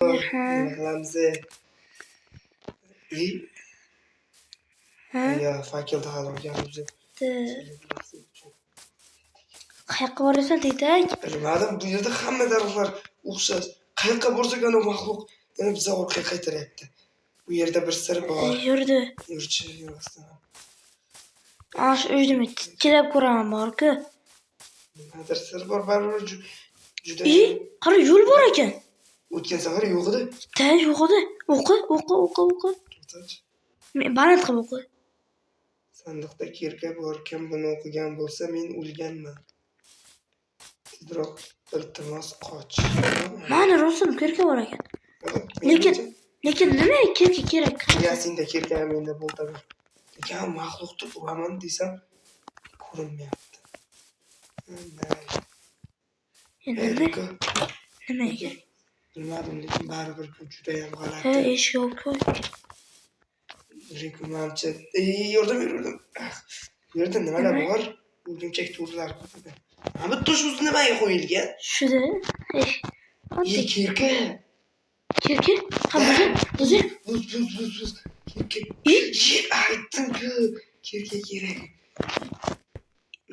Nima qilamiz? Ya fakelda hali olganmiz. Qayoqqa borasan deydak? Bilmadim, bu yerda hamma daraxtlar o'xshash. Qayoqqa borsak ana maxluq yana biza orqaga qaytaryapti. Bu yerda bir sir bor. Yurdi. Yurchi, yurasdan. Ash o'zimni titkilab ko'raman borku. Nimadir sir bor, baribir juda. Qara yo'l bor ekan. O'tgan safar yo'q edi. Yo'q edi. O'qi. Men baland qilib o'qi. Sandiqda kirka bor, kim buni o'qigan bo'lsa men o'lganman. Tezroq iltimos qoch. Mana rostim kirka bor ekan. Lekin nima kirka kerak? Ya senda kirka, menda bolta bor. Lekin maxluqni uraman desam ko'rinmayapti. Nima kerak? Bilmadim, lekin baribir bu juda ham g'alati. Eshik yopib qo'y. Reklamachi. Yordam ber. Bu yerda nimalar bor? O'rgimchak turlari ko'p. Mana bu tush o'zi nimaga qo'yilgan? Shuda. Kirka. Kirka? Ha, buzi. Buz. Kirka. Aytdim-ku, kirka kerak.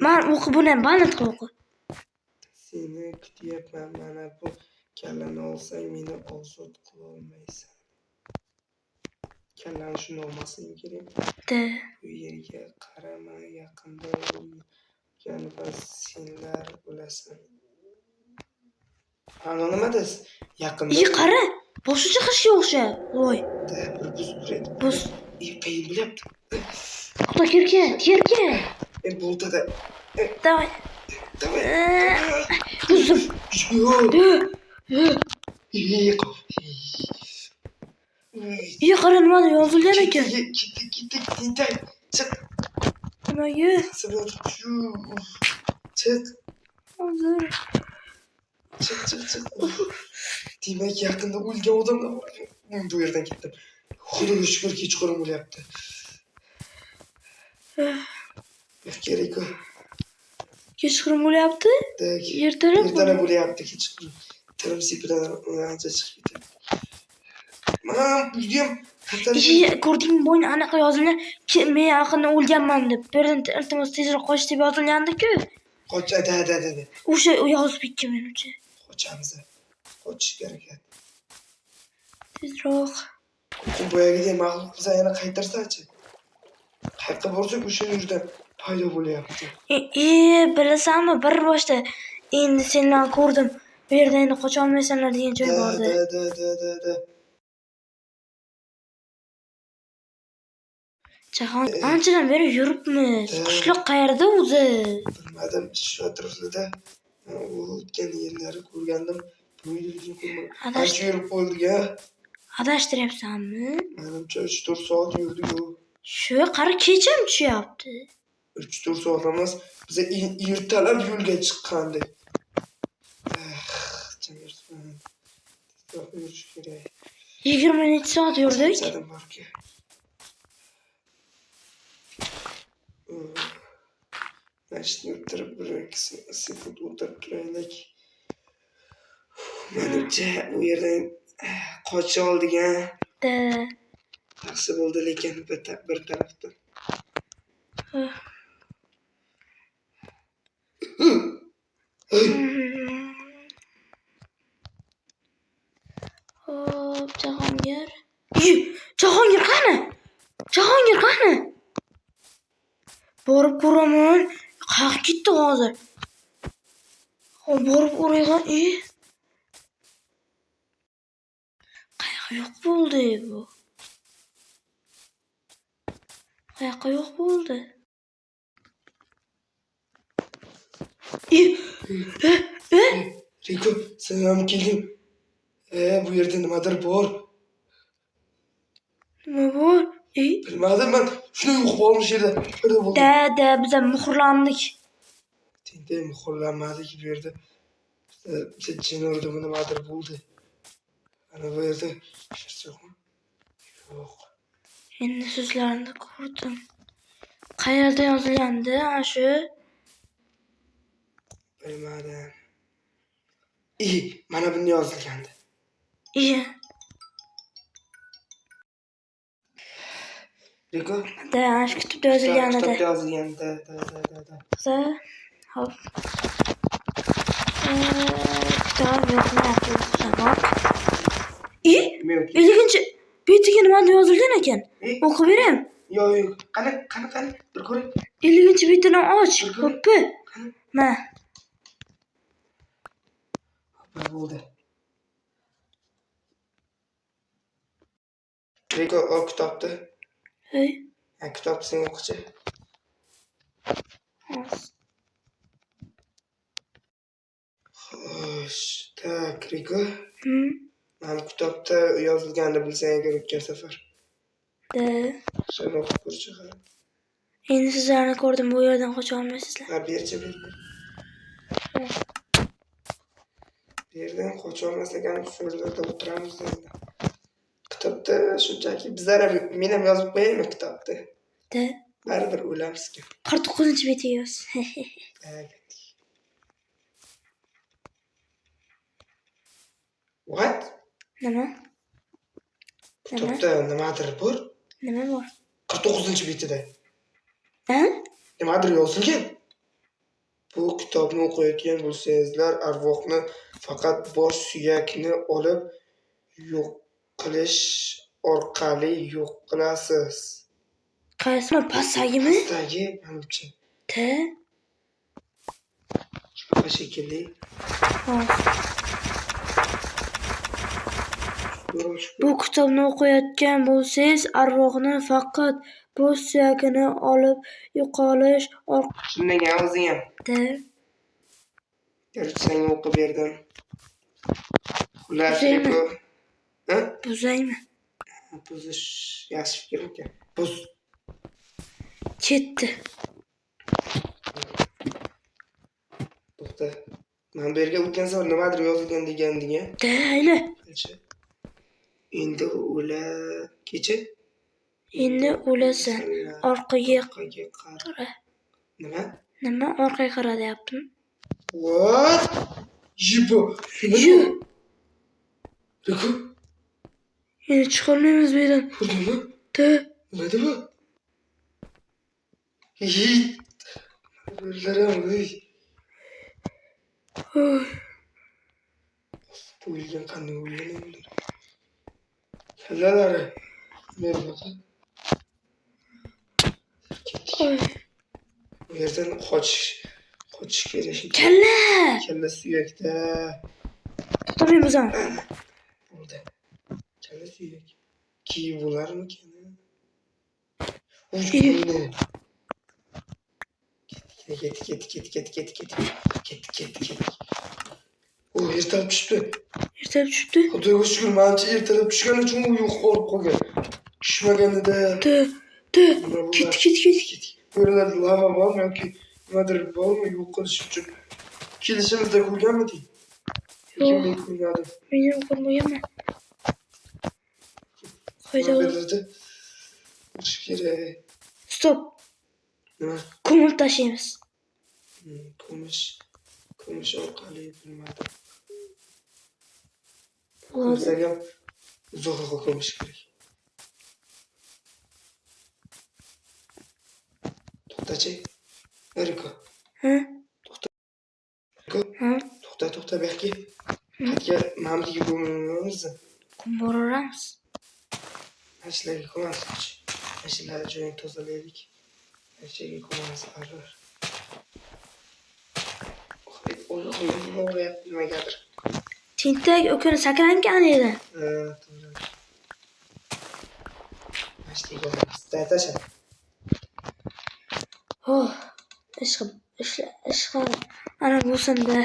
Men o'qi buni baland qilib o'qi. Seni kutyapman, mana bu kallani olsang meni ozod qila olmaysan. Kallani shuni olmasang kerak. Bu yerga qarama, yaqinda o'lgan va senlar o'lasan. Ana nima des? Yaqinda. Qara, boshi chiqishga o'xshab. Voy. Bir buz. Buz. Qiyin bo'lyapti. Xudo kirka. Boltada. Davay. Buzdim. Qara nima yozilgan ekan. Ketdik. Chiq. Nimaga? Chiq. Hozir. Chiq. Demak, yaqinda o'lgan odamlar bor. Men bu yerdan ketdim. Xudoga shukr, kechqurun bo'lyapti. Kerak-ku. Kechqurun bo'lyapti? Ertalab bo'lyapti kechqurun. Tilim sepidan ancha chiqib ketdi. Mana bu ham ko'rdingmi, bo'yni anaqa yozilgan. Men yaqinda o'lganman deb. Bu yerdan iltimos tezroq qoch deb yozilgandi-ku. Qoch, da. O'sha yozib ketgan menimcha. Qochamiz. Qochishga harakat. Tezroq. Lekin boyagidek maxluq biza yana qaytarsa-chi? Qayerga borsak o'sha yerdan paydo bo'lyapti. Bilasanmi, bir boshda endi senlarni ko'rdim. Bu yerda endi qocha olmaysanlar degan joy bor edi. Da. Jahon anchadan beri yuribmiz. Qishloq qayerda o'zi? Bilmadim, shu atrofda. O'tgan yerlari ko'rgandim. Bu yerni ko'rmadim. Ancha yurib qo'ydik-a. Adashtiryapsanmi? Menimcha 3-4 soat yurdik-ku. Shu qara kecham tushyapti. 3-4 soat emas, biz ertalab yo'lga chiqqandik. Yurish kerak. 20 necha soat yurdik? Sadim borki. Mashina o'tirib, 1-2 sekund o'tirib turaylik. Menimcha u yerdan qocha oldik-a. Yaxshi bo'ldi, lekin bir tarafdan. Hop, Jahongir qani? Borib ko'raman. Qayerga ketdi hozir? Borib o'raygan. Qayerga yo'q bo'ldi bu? Qayerga yo'q bo'ldi? Riko, sen ham kelding. Bu yerda nimadir bor. Nima bor? Bilmadim, men shuni yo'q olmish yerda. Da, biz ham muhrlandik. Tende muhrlanmadik bu yerda. Biza jin urdimi nimadir bo'ldi. Ana bu yerda yo'qmi? Yo'q. Endi so'zlarini ko'rdim. Qayerda yozilgandi ana shu? Bilmadim. Mana bunda yozilgandi. Riko. Da, ana shu kitobda yozilgan edi. Kitobda yozilgan. Da. Hop. Kitob yo'qmi? Tamam. Ilginchi. Betiga nima deb yozilgan ekan? O'qib beram. Yo'q. Qani. Bir ko'ring. Ilginchi betini och. Hoppa. Ma. Bo'ldi. Riko, o kitobni. Hey. Kitobni sen o'qichi. Xo'sh, tak, Riko. Mana kitobda yozilganini bilsang agar o'tgan safar. Da. Shuni o'qib ko'rchi. Endi sizlarni ko'rdim, bu yerdan qocha olmaysizlar. Ha, ber. Bu yerdan qocha olmasak ham shu yerda o'tiramiz endi. Kitobda shunchaki bizlar ham men ham yozib qo'yaymi kitobda? Da. Baribir o'lamiz-ku. 49-betiga yoz. What? Nima? Kitobda nimadir bor? Nima bor? 49-betida. Ha? Nimadir yozilgan. Bu kitobni o'qiyotgan bo'lsangizlar, arvohni faqat bosh suyakni olib yo'q qilish orqali yo'q qilasiz. Qaysimi? Pastagimi? Pastagi, menimcha. Da. Shunaqa shekilli. Bu kitobni o'qiyotgan bo'lsangiz, arvohni faqat bosh suyagini olib yo'qolish orqali. Tushunmagan o'zing ham. Da. Sen o'qib berdim. Xullas, ha? Buzaymi? Buzish yaxshi fikr ekan. Buz. Ketdi. To'xta. Men bu yerga o'tgan safar nimadir yozilgan degandiga. Da, ayla. Endi kecha. Endi o'lasan. Orqaga qara. Nima? Nima orqaga qara deyaptim? What? Jibo. Riko. Endi chiqolmaymiz bu yerdan. Ko'rdingmi? Da. Nima bu? O'laram, ey. O'lgan qanday o'lgan ular? Kallalari. Merhaba. Bu yerdan qochish kerak. Kalla suyakda. To'xtamaymiz bizam. Bo'ldi. Kalla suyak. Kiyib bo'larmikan? Ujg'ini. Ket. O, ertalab tushibdi. Xudoga shukr, menimcha ertalab tushgani uchun u yo'q qolib qolgan. Tushmaganida. Da. Ket. Bu yerlarda lava bormi yoki nimadir bormi yo'q qilish uchun kelishimizda ko'rganmiding? Yo'q. Men ko'rmadim. Men ham ko'rmaganman. Qayda o'tirdi? O'tish kerak. Stop. Nima? Ko'mib tashlaymiz. Ko'mish orqali bilmadim. Hozir O'zim uzoqqa ko'mish kerak. To'xtachi. Riko. Ha? To'xta, belki. Qatga mamdiga ko'mamiz. Boramiz. Ashlarga ko'mamiz. Ashlar joyini tozalaylik. Ashlarga ko'mamiz arvar. O'g'ri bilmagadir. Tentak o'kini sakrangan edi. To'g'ri. Ashlarga ko'mamiz. Tasha. Oh, ishqa. Ana bo'lsin-da.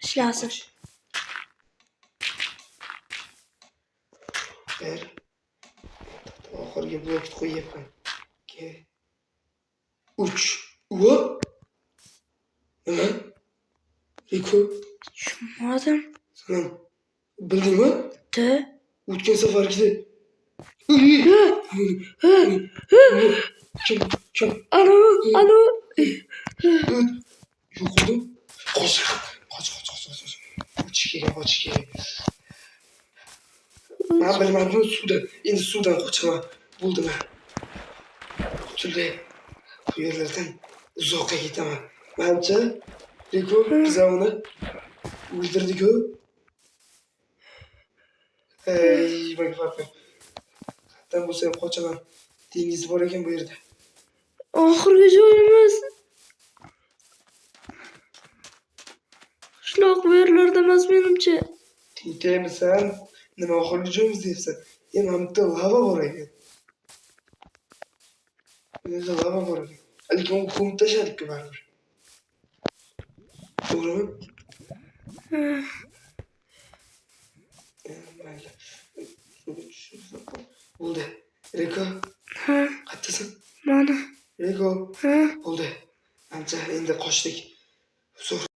Ishlasin. Ber. Oxirgi blokni qo'yibman. 3. What? Nima? Riko. Tushunmadim. Sen bildingmi? Da. O'tgan safargidek. Kim? Alo. Yo'qoldi. Qoch. Qochish kerak. Men bilmadim suvda. Endi suvdan qochaman. Bo'ldimi? butunlay bu yerlardan uzoqqa ketaman. Manimcha, Reko biz uni o'ldirdik-ku. Ey, bak farqi. Qayerdan bo'lsa ham qochaman. Dengiz bor ekan bu yerda. Oxirgi joyimiz. Qishloq bu yerlarda emas menimcha. Tintaymisan? Nima oxirgi joyimiz deyapsan? Mana bu yerda lava bor ekan. Bu yerda lava bor ekan. Lekin uni ko'mib tashladik-ku baribir. To'g'rimi? Mayli. Bo'ldi. Reko, Ha, qayerdasan? mana. Reko, Ha. bo'ldi. Ancha endi qochdik. Zo'r